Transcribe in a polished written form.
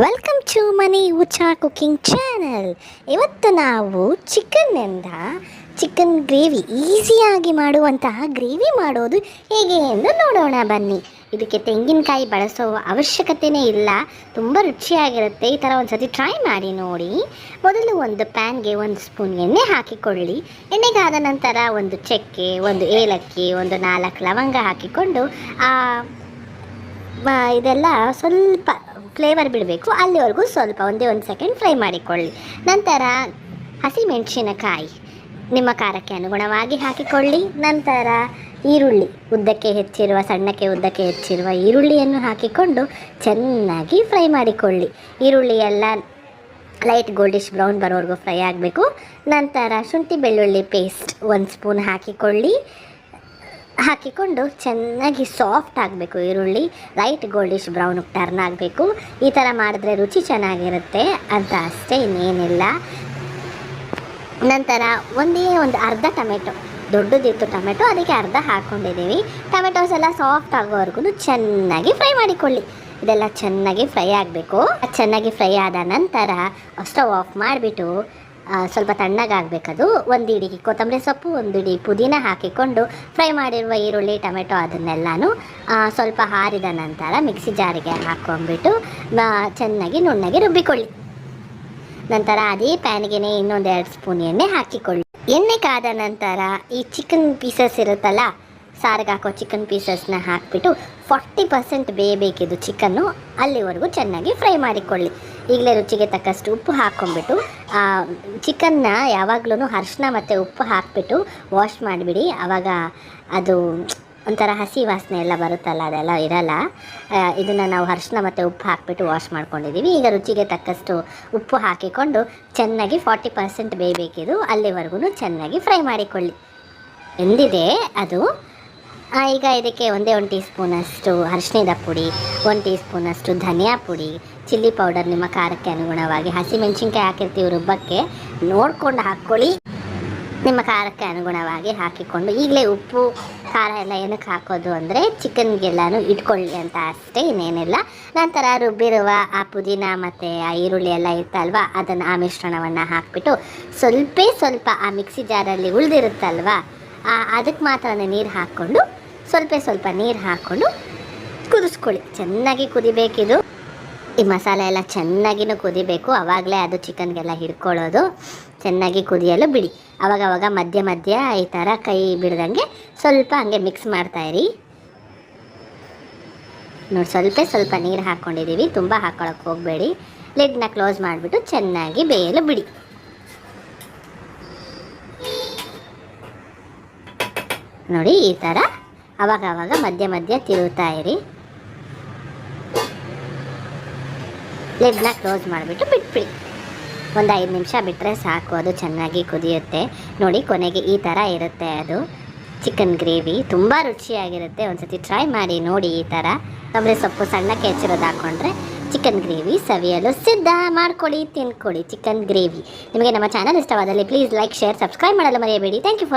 Welcome to ಮನಿ ಉಚಾ cooking channel. ಇವತ್ತು ನಾವು ಚಿಕನ್ ಗ್ರೇವಿ ಈಸಿಯಾಗಿ ಮಾಡುವಂತಹ ಗ್ರೇವಿ ಮಾಡೋದು ಹೇಗೆ ಎಂದು ನೋಡೋಣ ಬನ್ನಿ. ಇದಕ್ಕೆ ತೆಂಗಿನಕಾಯಿ ಬಳಸೋ ಅವಶ್ಯಕತೆಯೇ ಇಲ್ಲ, ತುಂಬ ರುಚಿಯಾಗಿರುತ್ತೆ. ಈ ಥರ ಒಂದು ಸತಿ ಟ್ರೈ ಮಾಡಿ ನೋಡಿ. ಮೊದಲು ಒಂದು ಪ್ಯಾನ್ಗೆ 1 ಸ್ಪೂನ್ ಎಣ್ಣೆ ಹಾಕಿಕೊಳ್ಳಿ. ಎಣ್ಣೆಗಾದ ನಂತರ ಒಂದು ಚಕ್ಕೆ, ಒಂದು ಏಲಕ್ಕಿ, ಒಂದು 4 ಲವಂಗ ಹಾಕಿಕೊಂಡು ಇದೆಲ್ಲ ಸ್ವಲ್ಪ ಫ್ಲೇವರ್ ಬಿಡಬೇಕು, ಅಲ್ಲಿವರೆಗೂ ಸ್ವಲ್ಪ ಒಂದೇ 1 ಸೆಕೆಂಡ್ ಫ್ರೈ ಮಾಡಿಕೊಳ್ಳಿ. ನಂತರ ಹಸಿಮೆಣಸಿನಕಾಯಿ ನಿಮ್ಮ ಖಾರಕ್ಕೆ ಅನುಗುಣವಾಗಿ ಹಾಕಿಕೊಳ್ಳಿ. ನಂತರ ಈರುಳ್ಳಿ, ಸಣ್ಣಕ್ಕೆ ಉದ್ದಕ್ಕೆ ಹೆಚ್ಚಿರುವ ಈರುಳ್ಳಿಯನ್ನು ಹಾಕಿಕೊಂಡು ಚೆನ್ನಾಗಿ ಫ್ರೈ ಮಾಡಿಕೊಳ್ಳಿ. ಈರುಳ್ಳಿ ಎಲ್ಲ ಲೈಟ್ ಗೋಲ್ಡಿಶ್ ಬ್ರೌನ್ ಬರೋವರೆಗೂ ಫ್ರೈ ಆಗಬೇಕು. ನಂತರ ಶುಂಠಿ ಬೆಳ್ಳುಳ್ಳಿ ಪೇಸ್ಟ್ 1 ಸ್ಪೂನ್ ಹಾಕಿಕೊಂಡು ಚೆನ್ನಾಗಿ ಸಾಫ್ಟ್ ಆಗಬೇಕು. ಈರುಳ್ಳಿ ಲೈಟ್ ಗೋಲ್ಡಿಶ್ ಬ್ರೌನ್ ಟರ್ನ್ ಆಗಬೇಕು. ಈ ಥರ ಮಾಡಿದ್ರೆ ರುಚಿ ಚೆನ್ನಾಗಿರುತ್ತೆ ಅಂತ ಅಷ್ಟೇ, ಇನ್ನೇನಿಲ್ಲ. ನಂತರ ಒಂದು ಅರ್ಧ ಟೊಮೆಟೊ, ದೊಡ್ಡದಿತ್ತು ಟೊಮೆಟೊ, ಅದಕ್ಕೆ ಅರ್ಧ ಹಾಕ್ಕೊಂಡಿದ್ದೀವಿ. ಟೊಮೆಟೊಸ್ ಎಲ್ಲ ಸಾಫ್ಟ್ ಆಗೋವರೆಗೂ ಚೆನ್ನಾಗಿ ಫ್ರೈ ಮಾಡಿಕೊಳ್ಳಿ. ಇದೆಲ್ಲ ಚೆನ್ನಾಗಿ ಫ್ರೈ ಆಗಬೇಕು. ಚೆನ್ನಾಗಿ ಫ್ರೈ ಆದ ನಂತರ ಸ್ಟವ್ ಆಫ್ ಮಾಡಿಬಿಟ್ಟು ಸ್ವಲ್ಪ ತಣ್ಣಗಾಗಬೇಕದು. 1 ಇಡಿ ಕೊತ್ತಂಬರಿ ಸೊಪ್ಪು, 1 ಇಡಿ ಪುದೀನ ಹಾಕಿಕೊಂಡು ಫ್ರೈ ಮಾಡಿರುವ ಈರುಳ್ಳಿ ಟೊಮೆಟೊ ಅದನ್ನೆಲ್ಲನೂ ಸ್ವಲ್ಪ ಹಾರಿದ ನಂತರ ಮಿಕ್ಸಿ ಜಾರಿಗೆ ಹಾಕ್ಕೊಂಡ್ಬಿಟ್ಟು ಚೆನ್ನಾಗಿ ನುಣ್ಣಗೆ ರುಬ್ಬಿಕೊಳ್ಳಿ. ನಂತರ ಅದೇ ಪ್ಯಾನ್ಗೆ ಇನ್ನೊಂದು 2 ಸ್ಪೂನ್ ಎಣ್ಣೆ ಹಾಕಿಕೊಳ್ಳಿ. ಎಣ್ಣೆ ಕಾದ ನಂತರ ಈ ಚಿಕನ್ ಪೀಸಸ್ ಇರುತ್ತಲ್ಲ, ಸಾರಿಗೆ ಹಾಕೋ ಚಿಕನ್ ಪೀಸಸ್ನ ಹಾಕಿಬಿಟ್ಟು 40% ಬೇಯಬೇಕಿದ್ದು ಚಿಕನ್ನು, ಅಲ್ಲಿವರೆಗೂ ಚೆನ್ನಾಗಿ ಫ್ರೈ ಮಾಡಿಕೊಳ್ಳಿ. ಈಗಲೇ ರುಚಿಗೆ ತಕ್ಕಷ್ಟು ಉಪ್ಪು ಹಾಕ್ಕೊಂಡ್ಬಿಟ್ಟು ಚಿಕನ್ನ ಯಾವಾಗಲೂ ಅರಿಶಿನ ಮತ್ತು ಉಪ್ಪು ಹಾಕಿಬಿಟ್ಟು ವಾಶ್ ಮಾಡಿಬಿಡಿ. ಆವಾಗ ಅದು ಒಂಥರ ಹಸಿ ವಾಸನೆ ಎಲ್ಲ ಬರುತ್ತಲ್ಲ, ಅದೆಲ್ಲ ಇರಲ್ಲ. ಇದನ್ನು ನಾವು ಅರಿಶಿನ ಮತ್ತು ಉಪ್ಪು ಹಾಕಿಬಿಟ್ಟು ವಾಶ್ ಮಾಡ್ಕೊಂಡಿದ್ದೀವಿ. ಈಗ ರುಚಿಗೆ ತಕ್ಕಷ್ಟು ಉಪ್ಪು ಹಾಕಿಕೊಂಡು ಚೆನ್ನಾಗಿ 40% ಬೇಯಬೇಕಿದು, ಅಲ್ಲಿವರೆಗೂ ಚೆನ್ನಾಗಿ ಫ್ರೈ ಮಾಡಿಕೊಳ್ಳಿ. ಎಂದಿದೆ ಅದು. ಈಗ ಇದಕ್ಕೆ 1 ಟೀ ಸ್ಪೂನಷ್ಟು ಅರಿಶಿಣದ ಪುಡಿ, 1 ಟೀ ಸ್ಪೂನಷ್ಟು ಧನಿಯಾ ಪುಡಿ, ಚಿಲ್ಲಿ ಪೌಡರ್ ನಿಮ್ಮ ಖಾರಕ್ಕೆ ಅನುಗುಣವಾಗಿ, ಹಸಿಮೆಣಸಿನ್ಕಾಯಿ ಹಾಕಿರ್ತೀವಿ ರುಬ್ಬಕ್ಕೆ, ನೋಡಿಕೊಂಡು ಹಾಕ್ಕೊಳ್ಳಿ. ನಿಮ್ಮ ಖಾರಕ್ಕೆ ಅನುಗುಣವಾಗಿ ಹಾಕಿಕೊಂಡು, ಈಗಲೇ ಉಪ್ಪು ಖಾರ ಎಲ್ಲ ಏನಕ್ಕೆ ಹಾಕೋದು ಅಂದರೆ ಚಿಕನ್ಗೆಲ್ಲನೂ ಇಟ್ಕೊಳ್ಳಿ ಅಂತ ಅಷ್ಟೇ, ಇನ್ನೇನಿಲ್ಲ. ನಂತರ ರುಬ್ಬಿರುವ ಆ ಪುದೀನ ಮತ್ತು ಆ ಈರುಳ್ಳಿ ಎಲ್ಲ ಇರ್ತಲ್ವ, ಆ ಮಿಶ್ರಣವನ್ನು ಹಾಕಿಬಿಟ್ಟು ಸ್ವಲ್ಪ ಆ ಮಿಕ್ಸಿ ಜಾರಲ್ಲಿ ಉಳಿದಿರುತ್ತಲ್ವ, ಅದಕ್ಕೆ ಮಾತ್ರ ನೀರು ಹಾಕ್ಕೊಂಡು ಸ್ವಲ್ಪ ನೀರು ಹಾಕ್ಕೊಂಡು ಕುದಿಸ್ಕೊಳ್ಳಿ. ಚೆನ್ನಾಗಿ ಕುದಿಬೇಕಿದು. ಈ ಮಸಾಲೆ ಎಲ್ಲ ಚೆನ್ನಾಗಿನೂ ಕುದಿಬೇಕು, ಆವಾಗಲೇ ಅದು ಚಿಕನ್ಗೆಲ್ಲ ಹಿಡ್ಕೊಳ್ಳೋದು. ಚೆನ್ನಾಗಿ ಕುದಿಯಲು ಬಿಡಿ. ಆವಾಗವಾಗ ಮಧ್ಯ ಈ ಥರ ಕೈ ಬಿಡ್ದಂಗೆ ಸ್ವಲ್ಪ ಹಂಗೆ ಮಿಕ್ಸ್ ಮಾಡ್ತಾಯಿರಿ. ನೋಡಿ, ಸ್ವಲ್ಪ ನೀರು ಹಾಕ್ಕೊಂಡಿದ್ದೀವಿ, ತುಂಬ ಹಾಕ್ಕೊಳಕ್ಕೆ ಹೋಗಬೇಡಿ. ಲಿಡ್ನ ಕ್ಲೋಸ್ ಮಾಡಿಬಿಟ್ಟು ಚೆನ್ನಾಗಿ ಬೇಯಲು ಬಿಡಿ. ನೋಡಿ, ಈ ಥರ ಆವಾಗವಾಗ ಮಧ್ಯ ತಿರುಗ್ತಾ ಇರಿ. ಲಿಡ್ನ ಕ್ಲೋಸ್ ಮಾಡಿಬಿಟ್ಟು ಬಿಟ್ಬಿಡಿ. ಒಂದು 5 ನಿಮಿಷ ಬಿಟ್ಟರೆ ಸಾಕು, ಅದು ಚೆನ್ನಾಗಿ ಕುದಿಯುತ್ತೆ. ನೋಡಿ, ಕೊನೆಗೆ ಈ ಥರ ಇರುತ್ತೆ ಅದು ಚಿಕನ್ ಗ್ರೇವಿ. ತುಂಬ ರುಚಿಯಾಗಿರುತ್ತೆ. ಒಂದು ಸತಿ ಟ್ರೈ ಮಾಡಿ ನೋಡಿ. ಈ ಥರ ಕೊತ್ತಂಬರಿ ಸೊಪ್ಪು ಸಣ್ಣಕ್ಕೆ ಹೆಚ್ಚಿರೋದು ಹಾಕ್ಕೊಂಡ್ರೆ ಚಿಕನ್ ಗ್ರೇವಿ ಸವಿಯಲು ಸಿದ್ಧ. ಮಾಡ್ಕೊಳ್ಳಿ, ತಿನ್ಕೊಳ್ಳಿ ಚಿಕನ್ ಗ್ರೇವಿ. ನಿಮಗೆ ನಮ್ಮ ಚಾನಲ್ ಇಷ್ಟವಾದಲ್ಲಿ ಪ್ಲೀಸ್ ಲೈಕ್, ಶೇರ್, ಸಬ್ಸ್ಕ್ರೈಬ್ ಮಾಡಲು ಮರೆಯಬೇಡಿ. Thank you for